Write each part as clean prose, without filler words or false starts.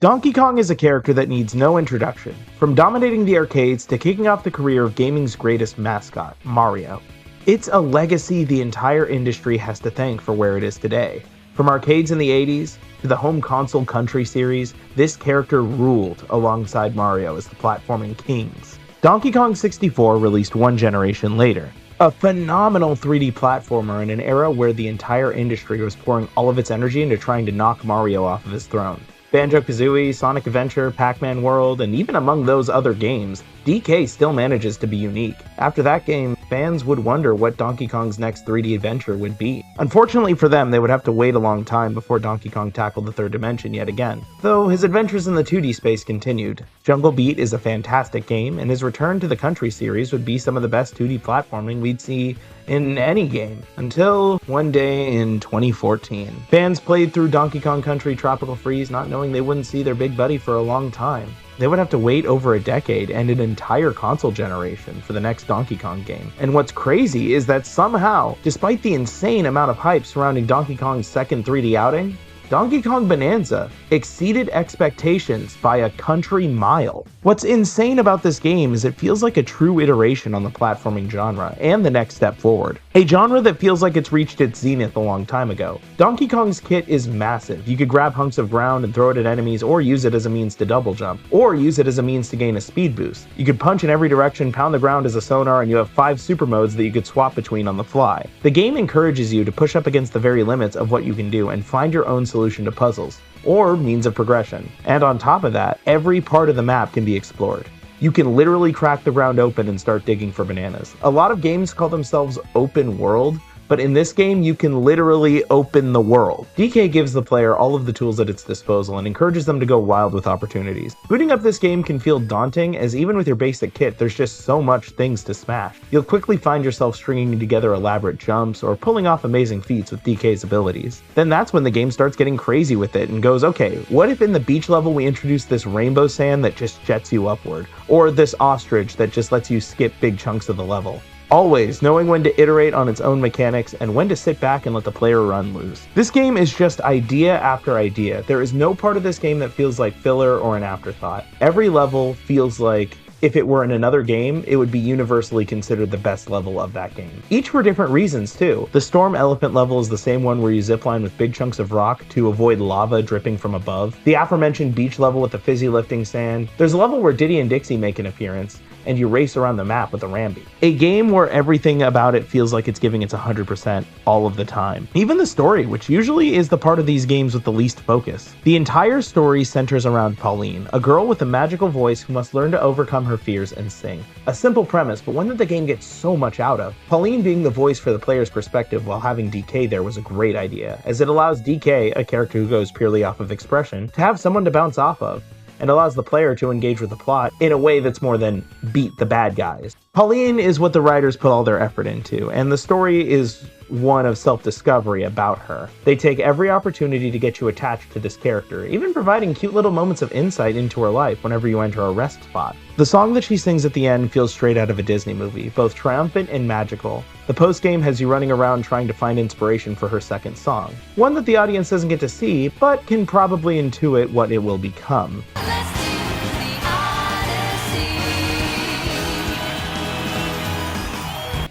Donkey Kong is a character that needs no introduction, from dominating the arcades to kicking off the career of gaming's greatest mascot, Mario. It's a legacy the entire industry has to thank for where it is today. From arcades in the 80s to the home console Country series, this character ruled alongside Mario as the platforming kings. Donkey Kong 64 released one generation later. A phenomenal 3D platformer in an era where the entire industry was pouring all of its energy into trying to knock Mario off of his throne. Banjo-Kazooie, Sonic Adventure, Pac-Man World, and even among those other games, DK still manages to be unique. After that game, fans would wonder what Donkey Kong's next 3D adventure would be. Unfortunately for them, they would have to wait a long time before Donkey Kong tackled the third dimension yet again, though his adventures in the 2D space continued. Jungle Beat is a fantastic game, and his return to the Country series would be some of the best 2D platforming we'd see in any game, until one day in 2014. Fans played through Donkey Kong Country Tropical Freeze not knowing they wouldn't see their big buddy for a long time. They would have to wait over a decade and an entire console generation for the next Donkey Kong game. And what's crazy is that somehow, despite the insane amount of hype surrounding Donkey Kong's second 3D outing, Donkey Kong Bananza exceeded expectations by a country mile. What's insane about this game is it feels like a true iteration on the platforming genre, and the next step forward. A genre that feels like it's reached its zenith a long time ago. Donkey Kong's kit is massive. You could grab hunks of ground and throw it at enemies, or use it as a means to double jump, or use it as a means to gain a speed boost. You could punch in every direction, pound the ground as a sonar, and you have 5 super modes that you could swap between on the fly. The game encourages you to push up against the very limits of what you can do and find your own solution to puzzles, or means of progression. And on top of that, every part of the map can be explored. You can literally crack the ground open and start digging for bananas. A lot of games call themselves open world, but in this game, you can literally open the world. DK gives the player all of the tools at its disposal and encourages them to go wild with opportunities. Booting up this game can feel daunting, as even with your basic kit, there's just so much things to smash. You'll quickly find yourself stringing together elaborate jumps or pulling off amazing feats with DK's abilities. Then that's when the game starts getting crazy with it and goes, okay, what if in the beach level we introduce this rainbow sand that just jets you upward? Or this ostrich that just lets you skip big chunks of the level? Always knowing when to iterate on its own mechanics and when to sit back and let the player run loose. This game is just idea after idea. There is no part of this game that feels like filler or an afterthought. Every level feels like if it were in another game, it would be universally considered the best level of that game. Each for different reasons too. The Storm Elephant level is the same one where you zipline with big chunks of rock to avoid lava dripping from above. The aforementioned beach level with the fizzy lifting sand. There's a level where Diddy and Dixie make an appearance, and you race around the map with a Rambi. A game where everything about it feels like it's giving its 100% all of the time. Even the story, which usually is the part of these games with the least focus. The entire story centers around Pauline, a girl with a magical voice who must learn to overcome her fears and sing. A simple premise, but one that the game gets so much out of. Pauline being the voice for the player's perspective while having DK there was a great idea, as it allows DK, a character who goes purely off of expression, to have someone to bounce off of, and allows the player to engage with the plot in a way that's more than beat the bad guys. Pauline is what the writers put all their effort into, and the story is one of self-discovery about her. They take every opportunity to get you attached to this character, even providing cute little moments of insight into her life whenever you enter a rest spot. The song that she sings at the end feels straight out of a Disney movie, both triumphant and magical. The post-game has you running around trying to find inspiration for her second song, one that the audience doesn't get to see, but can probably intuit what it will become.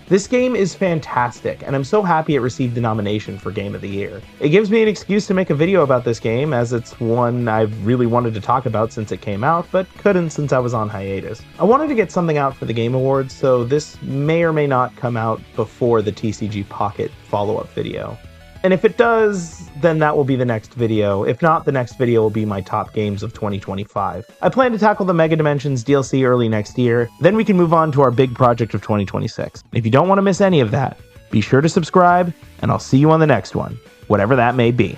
This game is fantastic, and I'm so happy it received the nomination for Game of the Year. It gives me an excuse to make a video about this game, as it's one I've really wanted to talk about since it came out, but couldn't since I was on hiatus. I wanted to get something out for the Game Awards, so this may or may not come out before the TCG Pocket follow-up video. And if it does, then that will be the next video. If not, the next video will be my top games of 2025. I plan to tackle the Mega Dimensions DLC early next year, then we can move on to our big project of 2026. If you don't want to miss any of that, be sure to subscribe, and I'll see you on the next one, whatever that may be.